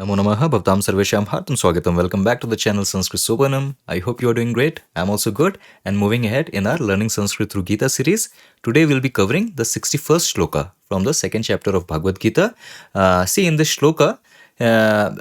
Namo Namaha Bhavtam Sarvesham Hartam Swagatam. Welcome back to the channel Sanskrit Sopanam. I hope you are doing great. I'm also good. And moving ahead in our Learning Sanskrit through Gita series, today we'll be covering the 61st shloka from the second chapter of Bhagavad Gita. See in this shloka,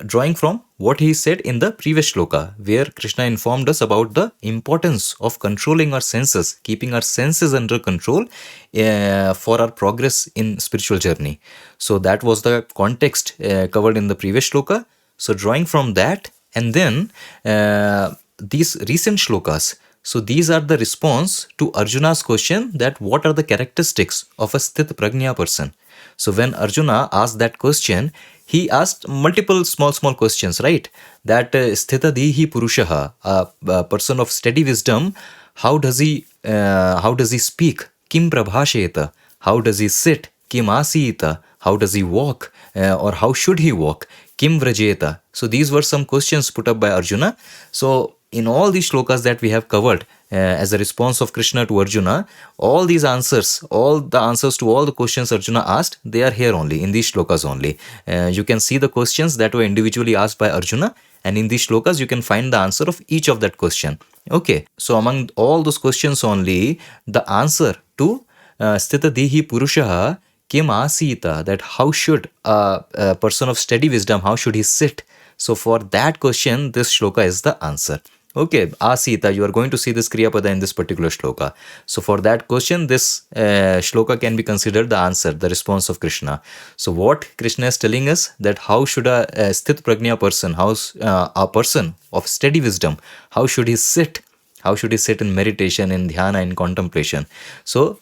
drawing from what he said in the previous shloka, where Krishna informed us about the importance of controlling our senses, keeping our senses under control for our progress in spiritual journey. So that was the context covered in the previous shloka. So drawing from that, and then these recent shlokas, so these are the response to Arjuna's question that what are the characteristics of a Sthit Prajna person. So when Arjuna asked that question, he asked multiple small questions, right? That Sthitadihi Purushaha, a person of steady wisdom, how does he speak? Kim Prabhasheta? How does he sit? Kim Asita? How does he walk? Or how should he walk? Kim Vrajeta? So these were some questions put up by Arjuna. So in all these shlokas that we have covered as a response of Krishna to Arjuna, all these answers, all the answers to all the questions Arjuna asked, they are here only, in these shlokas only. You can see the questions that were individually asked by Arjuna, and in these shlokas you can find the answer of each of that question. Okay, so among all those questions only, the answer to Sthitadihi Purushaha Kim Asita, that how should a person of steady wisdom, how should he sit? So for that question, this shloka is the answer. Okay, Asita, you are going to see this Kriya Pada in this particular shloka. So for that question, this shloka can be considered the answer, the response of Krishna. So what Krishna is telling us, that how should a Sthit Prajna person, a person of steady wisdom, how should he sit? How should he sit in meditation, in dhyana, in contemplation? So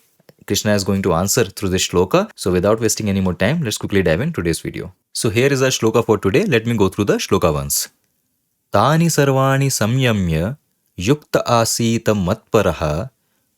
Krishna is going to answer through this shloka. So without wasting any more time, let's quickly dive in today's video. So here is our shloka for today. Let me go through the shloka once. Tani sarvani samyamya yukta asita matparaha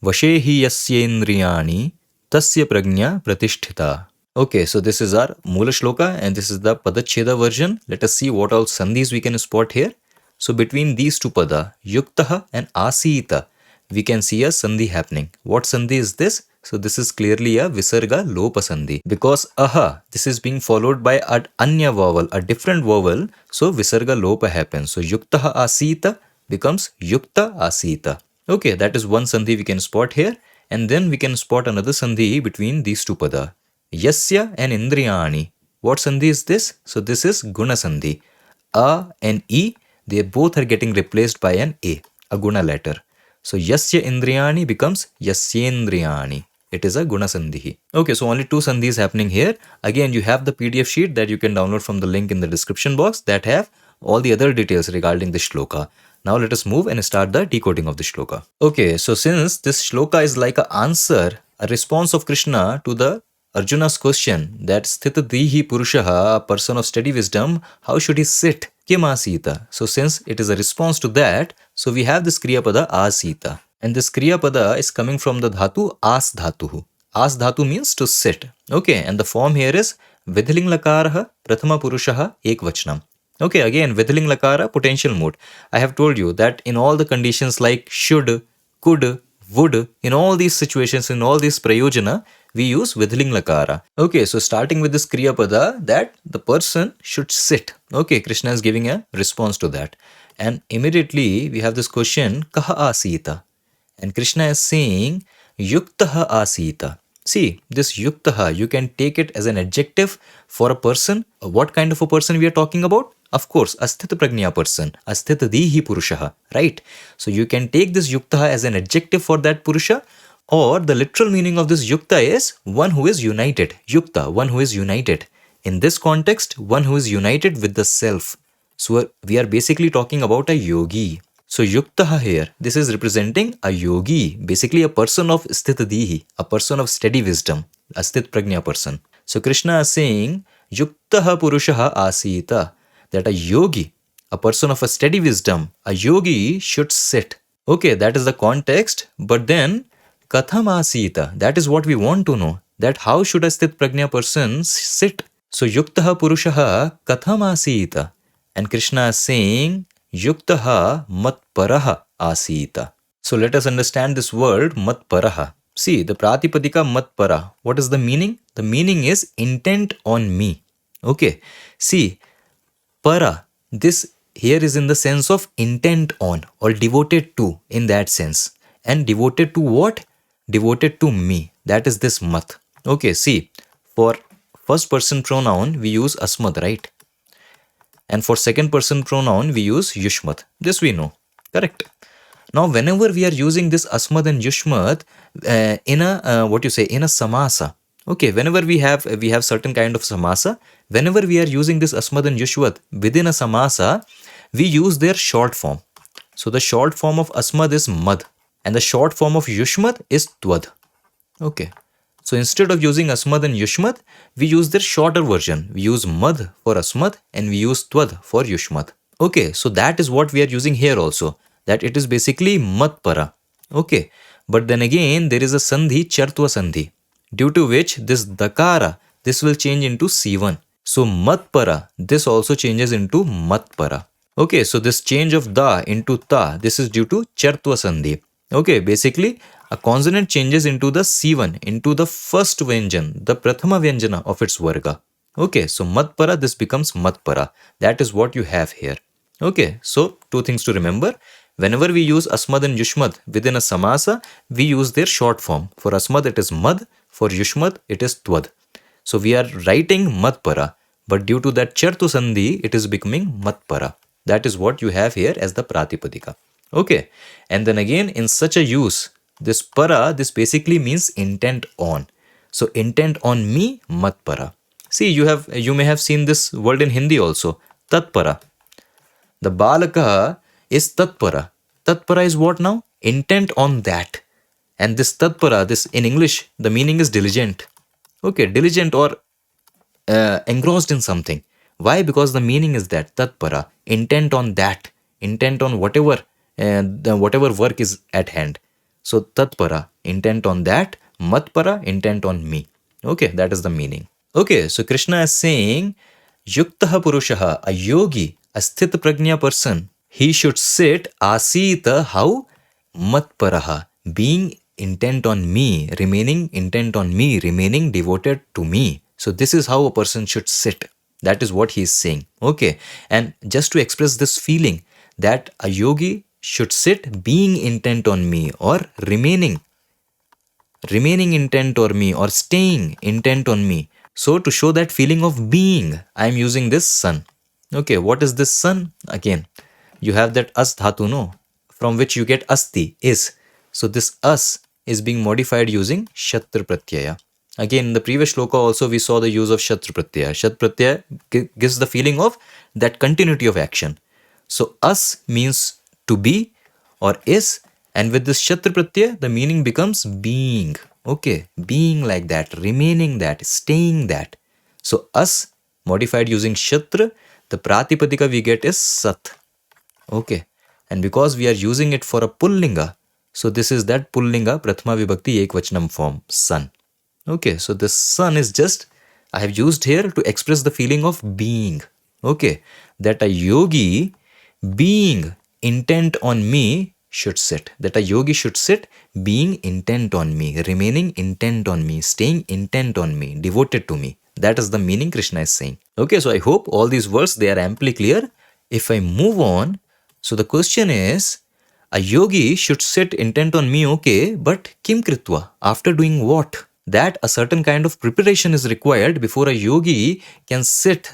vashehi yasyendriyani tasya prajna pratisthita. Okay, so this is our Mula shloka and this is the Padacheda version. Let us see what all sandhis we can spot here. So between these two pada, yuktaha and asita, we can see a sandhi happening. What sandhi is this? So this is clearly a visarga lopa sandhi, because aha, this is being followed by an anya vowel, a different vowel, so visarga lopa happens. So yuktaha asita becomes yukta asita. Okay, that is one sandhi we can spot here, and then we can spot another sandhi between these two pada. Yasya and indriyani. What sandhi is this? So this is guna sandhi. A and E, they both are getting replaced by an A, a guna letter. So yasya indriyani becomes yasyendriyani. It is a guna sandhi. Okay, so only two sandhis happening here. Again, you have the PDF sheet that you can download from the link in the description box that have all the other details regarding the shloka. Now let us move and start the decoding of the shloka. Okay, so since this shloka is like an answer, a response of Krishna to the Arjuna's question that Sthitadihi Purushaha, a person of steady wisdom, how should he sit? Kim Asita. So since it is a response to that, so we have this Kriya Pada Asita. And this Kriya Pada is coming from the dhatu As Dhatuhu. As Dhatu means to sit. Okay, and the form here is Vidhiling Lakaraha Prathama Purushaha Ekvachanam. Okay, again, Vidhiling Lakara, potential mood. I have told you that in all the conditions like should, could, would, in all these situations, in all these prayojana, we use Vidhiling Lakara. Okay, so starting with this Kriya Pada, that the person should sit. Okay, Krishna is giving a response to that. And immediately we have this question, Kaha Asita? And Krishna is saying, Yuktaha Asita. See, this Yuktaha, you can take it as an adjective for a person. What kind of a person we are talking about? Of course, a Sthita Prajna person, a Sthitadihi Purushaha, right? So you can take this Yuktaha as an adjective for that Purusha, or the literal meaning of this Yukta is one who is united. Yukta, one who is united. In this context, one who is united with the self. So we are basically talking about a yogi. So Yuktaha here, this is representing a yogi, basically a person of Sthitadihi, a person of steady wisdom, a Sthit Prajna person. So Krishna is saying, Yuktaha Purushaha Asita, that a yogi, a person of a steady wisdom, a yogi should sit. Okay, that is the context, but then Katham Asita, that is what we want to know, that how should a Sthit Prajna person sit? So Yuktaha Purushaha Katham Asita, and Krishna is saying, Yuktaha matparaha asita. So let us understand this word matparaha. See, the pratipadika matpara. What is the meaning? The meaning is intent on me. Okay. See, Para, this here is in the sense of intent on or devoted to in that sense. And devoted to what? Devoted to me. That is this mat. Okay, see, for first person pronoun we use asmad, right? And for second person pronoun we use yushmat. This we know, correct? Now whenever we are using this asmad and yushmat in a what you say, in a samasa, okay, whenever we have certain kind of samasa, whenever we are using this asmad and yushmat within a samasa, we use their short form. So the short form of asmad is mad and the short form of yushmat is tvad. Okay. So instead of using asmad and yushmat, we use their shorter version. We use mad for asmad and we use tvad for yushmat. Okay, so that is what we are using here also. That it is basically mat para. Okay, but then again there is a sandhi, chartva sandhi, due to which this dakara, this will change into C1. So mat para, this also changes into mat para. Okay, so this change of da into ta, this is due to chartva sandhi. Okay, basically a consonant changes into the C1, into the first vyanjan, the prathama vyanjana of its varga. Okay, so matpara, this becomes matpara. That is what you have here. Okay, so two things to remember. Whenever we use asmad and yushmad within a samasa, we use their short form. For asmad it is mad, for yushmad it is tvad. So we are writing matpara, but due to that chartu sandhi, it is becoming matpara. That is what you have here as the pratipadika. Okay, and then again in such a use, this para, this basically means intent on. So intent on me, mat para. See, you may have seen this word in Hindi also, tatpara. The balaka is tatpara. Tatpara is what now? Intent on that. And this tatpara, this in English, the meaning is diligent. Okay, diligent or engrossed in something. Why? Because the meaning is that tatpara, intent on that, intent on whatever whatever work is at hand. So tatpara, intent on that, matpara, intent on me. Okay, that is the meaning. Okay, so Krishna is saying, yuktaha purushaha, a yogi, a sthit prajna person, he should sit asita, how? Matparaha, being intent on me, remaining intent on me, remaining devoted to me. So this is how a person should sit. That is what he is saying. Okay, and just to express this feeling that a yogi should sit being intent on me or remaining intent on me or staying intent on me. So to show that feeling of being, I am using this sun. Okay, what is this sun? Again, you have that as dhatu, no? From which you get asti, is. So this as is being modified using shatra pratyaya. Again, in the previous shloka also we saw the use of shatra pratyaya. Shatra pratyaya gives the feeling of that continuity of action. So as means to be or is, and with this shatra pratyaya the meaning becomes being. Okay, being like that, remaining that, staying that. So as modified using shatra, the pratipadika we get is sat. Okay, and because we are using it for a pullinga, so this is that pullinga prathama vibhakti ekvachanam form, sun. Okay, so the sun is just, I have used here to express the feeling of being. Okay, that a yogi being intent on me should sit. That a yogi should sit being intent on me, remaining intent on me, staying intent on me, devoted to me. That is the meaning Krishna is saying. Okay, so I hope all these words, they are amply clear. If I move on, so the question is, a yogi should sit intent on me, okay, but kim kritva? After doing what? That a certain kind of preparation is required before a yogi can sit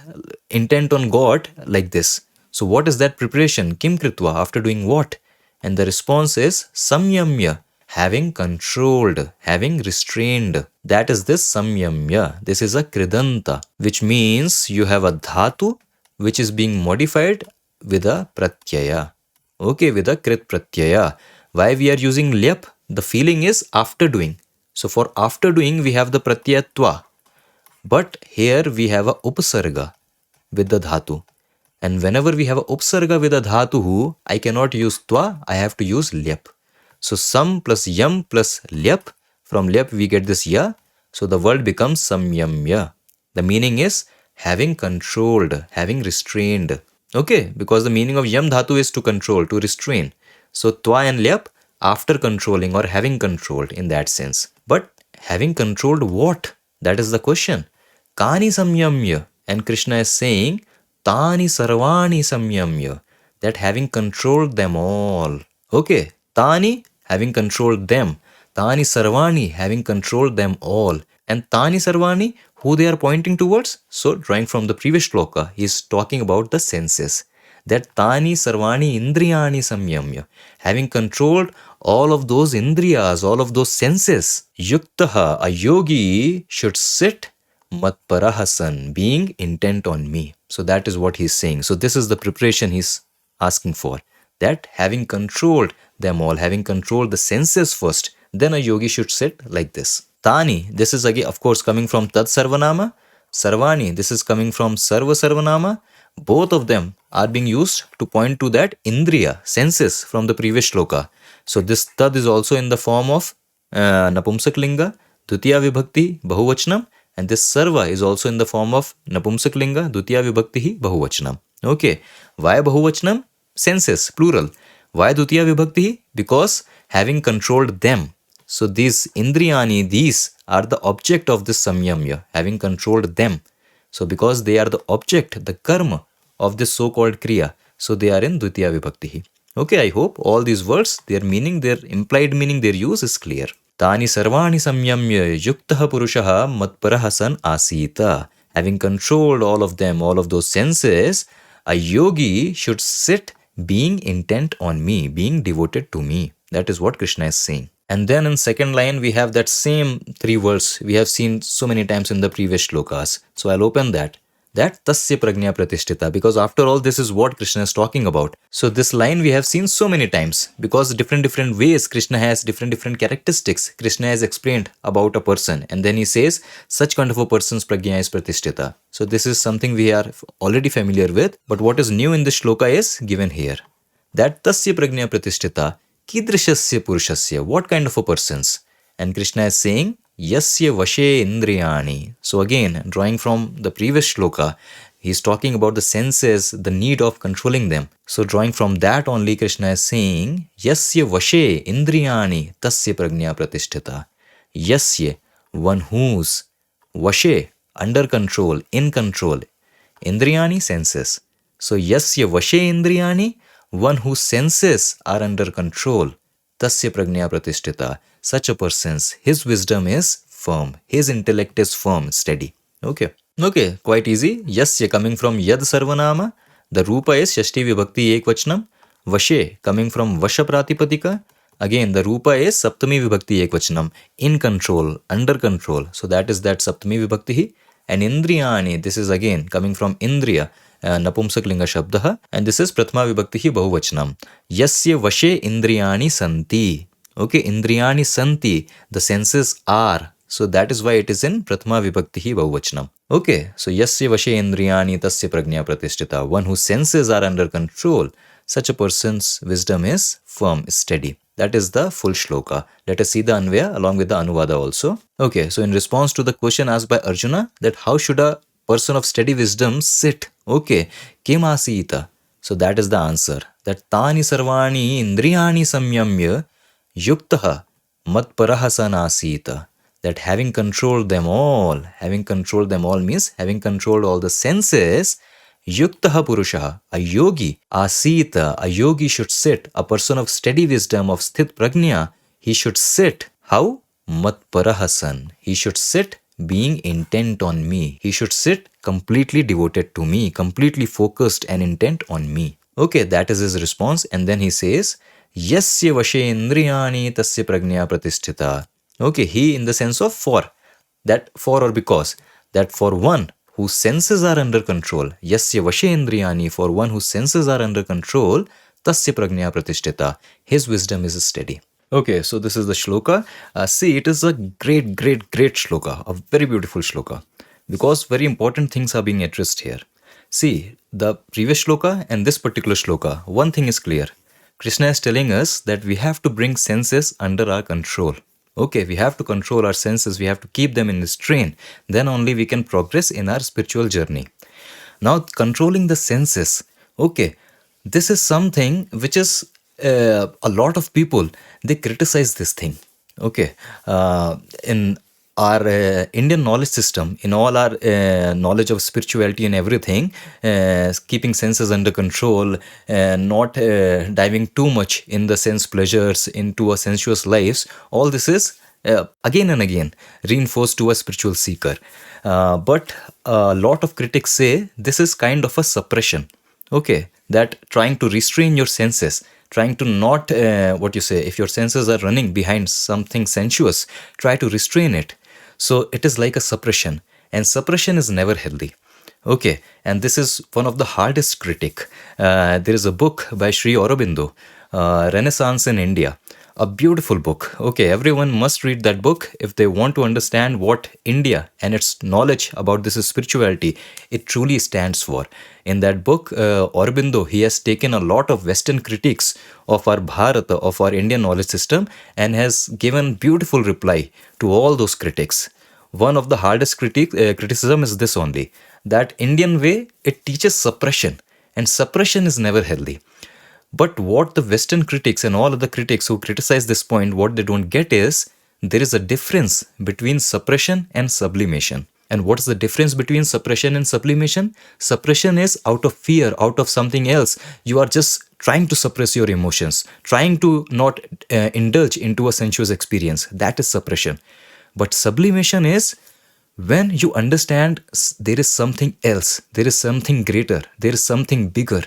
intent on God like this. So what is that preparation? Kim kritva? After doing what? And the response is samyamya, having controlled, having restrained. That is this samyamya. This is a kridanta, which means you have a dhatu which is being modified with a pratyaya. Okay, with a krit pratyaya. Why we are using lyap? The feeling is after doing. So for after doing we have the pratyatva. But here we have a upsarga with the dhatu. And whenever we have a upsarga with a dhatu, I cannot use tva, I have to use lyap. So sam plus yam plus lyap. From lyap we get this ya. So the word becomes samyamya. The meaning is having controlled, having restrained. Okay, because the meaning of yam dhatu is to control, to restrain. So tva and lyap, after controlling or having controlled in that sense. But having controlled what? That is the question. Kani samyamya. And Krishna is saying Tani sarvani samyamya, that having controlled them all. Okay, Tani, having controlled them. Tani sarvani, having controlled them all. And Tani sarvani, who they are pointing towards? So, drawing from the previous shloka, he is talking about the senses. That Tani sarvani indriyani samyamya, having controlled all of those indriyas, all of those senses. Yuktaha, a yogi should sit matparahasan, being intent on me. So that is what he's saying. So this is the preparation he's asking for. That having controlled them all, having controlled the senses first, then a yogi should sit like this. Tani, this is again, of course, coming from Tad Sarvanama. Sarvani, this is coming from Sarva Sarvanama. Both of them are being used to point to that Indriya, senses from the previous shloka. So this Tad is also in the form of Napumsak Linga, Dutiya Vibhakti, Bahuvachanam, and this Sarva is also in the form of Napumsak Linga, Dutiya Vibhakti, Bahuvachanam. Okay, why Bahuvachanam? Senses, plural. Why Dutiya Vibhakti? Because having controlled them. So these Indriyani, these are the object of this Samyamya, having controlled them. So because they are the object, the karma of this so-called Kriya, so they are in Dutiya Vibhakti. Okay, I hope all these words, their meaning, their implied meaning, their use is clear. Tani sarvani samyamya yuktaha purushaha matparaha san asita. Having controlled all of them, all of those senses, a yogi should sit being intent on me, being devoted to me. That is what Krishna is saying. And then in second line, we have that same three words we have seen so many times in the previous shlokas. So I'll open that. That tasya prajna pratishtita, because after all, this is what Krishna is talking about. So this line we have seen so many times, because different ways Krishna has different characteristics. Krishna has explained about a person, and then he says such kind of a person's prajna is pratishtita. So this is something we are already familiar with, but what is new in this shloka is given here. That tasya prajna pratishtita kidrishasya purushasya, what kind of a person's? And Krishna is saying Yasya vashe indriyani. So again, drawing from the previous shloka, he's talking about the senses, the need of controlling them. So drawing from that only, Krishna is saying Yasya vashe indriyani tasya prajna pratishtita. Yasya, one whose, vashe, under control, in control, indriyani, senses. So Yasya vashe indriyani, one whose senses are under control, tasya prajna pratishtita. Such a person's, his wisdom is firm, his intellect is firm, steady. Okay, quite easy. Yasya coming from Yad Sarvanama, the Rupa is Shashti Vibhakti Ekvachanam. Vashe coming from Vasha Pratipadika, again the Rupa is Saptami Vibhakti Ekvachanam, in control, under control. So that is that Saptami Vibhakti. And Indriyani, this is again coming from Indriya, Napumsak Linga Shabdaha, and this is Prathama Vibhakti Bahuvachanam. Yasya Vashe Indriyani Santi. Okay, Indriyani Santi, the senses are. So that is why it is in Prathama Vibhakti Bahuvachanam. Okay, so Yasya Vashe Indriyani Tasya Prajna Pratishtita, one whose senses are under control. Such a person's wisdom is firm, steady. That is the full shloka. Let us see the Anvaya along with the Anuvada also. Okay, so in response to the question asked by Arjuna, that how should a person of steady wisdom sit? Okay, Kim asita. So that is the answer. That Tani Sarvani Indriyani Samyamya Yuktaha matparaha sanasita. That having controlled them all means having controlled all the senses, Yuktaha Purusha, a yogi, Asita, a yogi should sit, a person of steady wisdom, of sthit prajna, he should sit. How? Matparahasan. He should sit being intent on me. He should sit completely devoted to me, completely focused and intent on me. Okay, that is his response. And then he says, Yasya vashe indriyani tasya prajna pratisthita. Okay, he in the sense of for. That for or because. That for one whose senses are under control, Yasya vashe indriyani, for one whose senses are under control, tasya prajna pratisthita. His wisdom is steady. Okay, so this is the shloka. See, it is a great shloka, a very beautiful shloka, because very important things are being addressed here. See, the previous shloka and this particular shloka, one thing is clear. Krishna is telling us that we have to bring senses under our control. Okay, we have to control our senses, we have to keep them in restraint. Then only we can progress in our spiritual journey. Now, controlling the senses, okay, this is something which is a lot of people, they criticize this thing. Okay, in our Indian knowledge system, in all our knowledge of spirituality and everything, keeping senses under control, not diving too much in the sense pleasures into a sensuous lives, all this is again and again reinforced to a spiritual seeker. But a lot of critics say this is kind of a suppression. Okay, that trying to restrain your senses, trying to not, if your senses are running behind something sensuous, try to restrain it. So it is like a suppression, and suppression is never healthy. Okay, and this is one of the hardest critic. There is a book by Sri Aurobindo, Renaissance in India. A beautiful book. Okay, everyone must read that book if they want to understand what India and its knowledge about this spirituality it truly stands for. In that book, Aurobindo, he has taken a lot of Western critiques of our Bharata, of our Indian knowledge system, and has given beautiful reply to all those critics. One of the hardest criticism is this only, that Indian way, it teaches suppression, and suppression is never healthy. But what the Western critics and all other critics who criticize this point, what they don't get is there is a difference between suppression and sublimation. And what is the difference between suppression and sublimation? Suppression is out of fear, out of something else. You are just trying to suppress your emotions, trying to not indulge into a sensuous experience. That is suppression. But sublimation is when you understand there is something else, there is something greater, there is something bigger.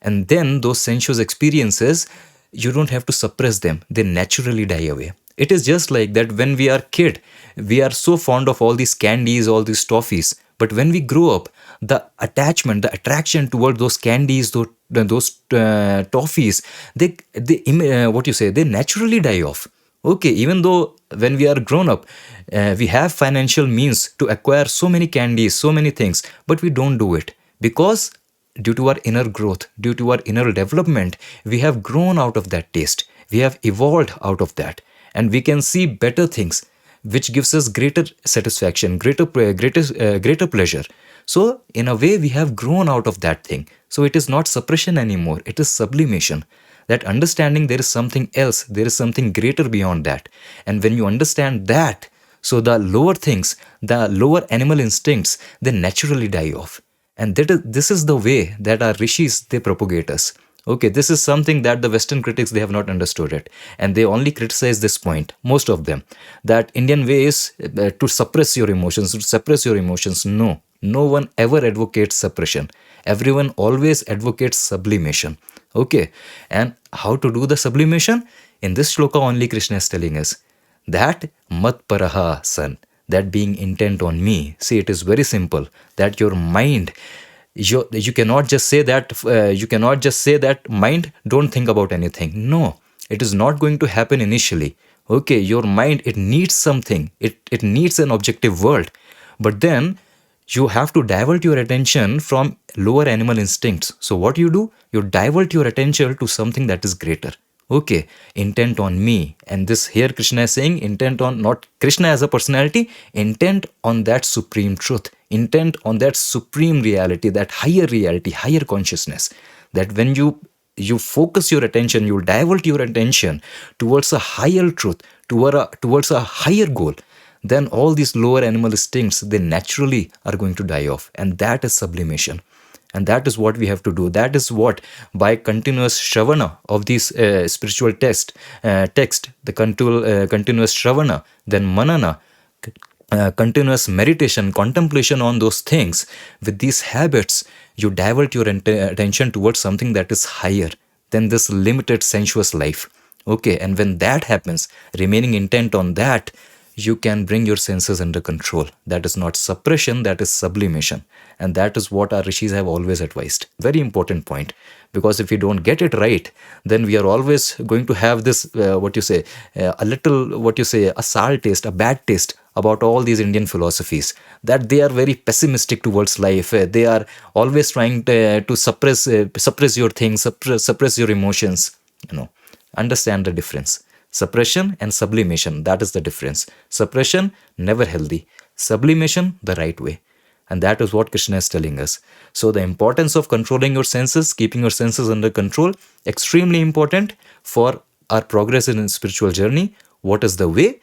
And then those sensuous experiences, you don't have to suppress them. They naturally die away. It is just like that when we are kid, we are so fond of all these candies, all these toffees. But when we grow up, the attachment, the attraction toward those candies, those toffees, they naturally die off. Okay, even though when we are grown up, we have financial means to acquire so many candies, so many things, but we don't do it because due to our inner growth, due to our inner development, we have grown out of that taste. We have evolved out of that. And we can see better things, which gives us greater satisfaction, greater pleasure. So, in a way, we have grown out of that thing. So, it is not suppression anymore. It is sublimation. That understanding there is something else, there is something greater beyond that. And when you understand that, so the lower things, the lower animal instincts, they naturally die off. And this is the way that our rishis, they propagate us. Okay, this is something that the Western critics, they have not understood it. And they only criticize this point, most of them, that Indian way is to suppress your emotions, to suppress your emotions. No, no one ever advocates suppression. Everyone always advocates sublimation. Okay, and how to do the sublimation? In this shloka only Krishna is telling us that mat paraha san, that being intent on me. See, it is very simple, that your mind, you cannot just say that mind, don't think about anything. No, it is not going to happen initially. Okay, your mind, it needs something, it needs an objective world. But then you have to divert your attention from lower animal instincts. So what you do, you divert your attention to something that is greater. Okay, intent on me. And this here Krishna is saying intent on not Krishna as a personality, intent on that supreme truth, intent on that supreme reality, that higher reality, higher consciousness. That when you focus your attention, you divert your attention towards a higher truth, towards a higher goal, then all these lower animal instincts, they naturally are going to die off. And that is sublimation. And that is what we have to do. That is what, by continuous shravana of these spiritual text, the continuous shravana, then manana, continuous meditation, contemplation on those things, with these habits, you divert your attention towards something that is higher than this limited sensuous life. Okay, and when that happens, remaining intent on that, you can bring your senses under control. That is not suppression, that is sublimation. And that is what our rishis have always advised. Very important point. Because if we don't get it right, then we are always going to have this, a sour taste, a bad taste about all these Indian philosophies. That they are very pessimistic towards life. They are always trying to suppress your things, suppress your emotions. Understand the difference. Suppression and sublimation, that is the difference. Suppression, never healthy. Sublimation, the right way. And that is what Krishna is telling us. So the importance of controlling your senses, keeping your senses under control, extremely important for our progress in a spiritual journey. What is the way?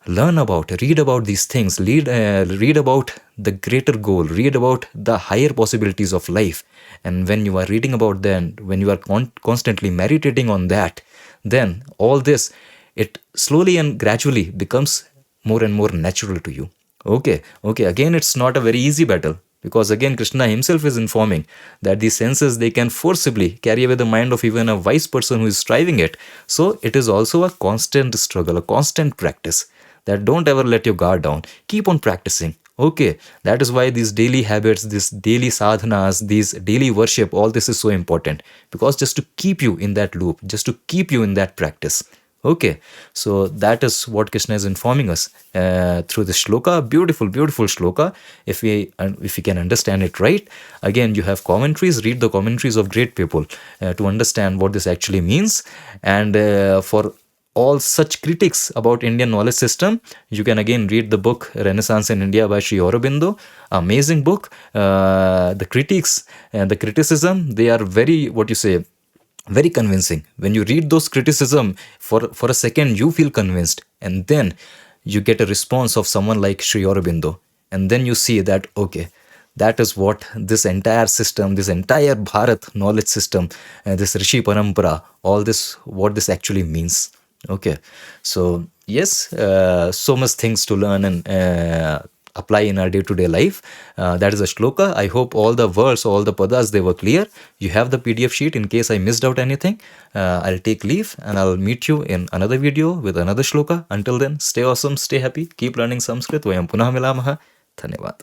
learn about, read about these things, read about the greater goal, read about the higher possibilities of life. And when you are reading about them, when you are constantly meditating on that, then all this, it slowly and gradually becomes more and more natural to you. Okay, again, it's not a very easy battle, because again Krishna himself is informing that these senses, they can forcibly carry away the mind of even a wise person who is striving it. So it is also a constant struggle, a constant practice, that don't ever let your guard down. Keep on practicing. Okay, that is why these daily habits, these daily sadhanas, these daily worship, all this is so important, because just to keep you in that loop, just to keep you in that practice. Okay, so that is what Krishna is informing us through this shloka. Beautiful, beautiful shloka. If we can understand it right, again, you have commentaries. Read the commentaries of great people to understand what this actually means. And for all such critics about Indian knowledge system, you can again read the book Renaissance in India by Sri Aurobindo. Amazing book. The critiques and the criticism, they are very, what you say, very convincing. When you read those criticism, for a second you feel convinced, and then you get a response of someone like Sri Aurobindo, and then you see that, okay, that is what this entire system, this entire Bharat knowledge system, this Rishi Parampara, all this, what this actually means. Okay, so yes, so much things to learn and apply in our day-to-day life. That is a shloka. I hope all the words, all the padas, they were clear. You have the PDF sheet in case I missed out anything. I'll take leave and I'll meet you in another video with another shloka. Until then, stay awesome, stay happy, keep learning Sanskrit. Vayam punah milamaha. Dhanyavad.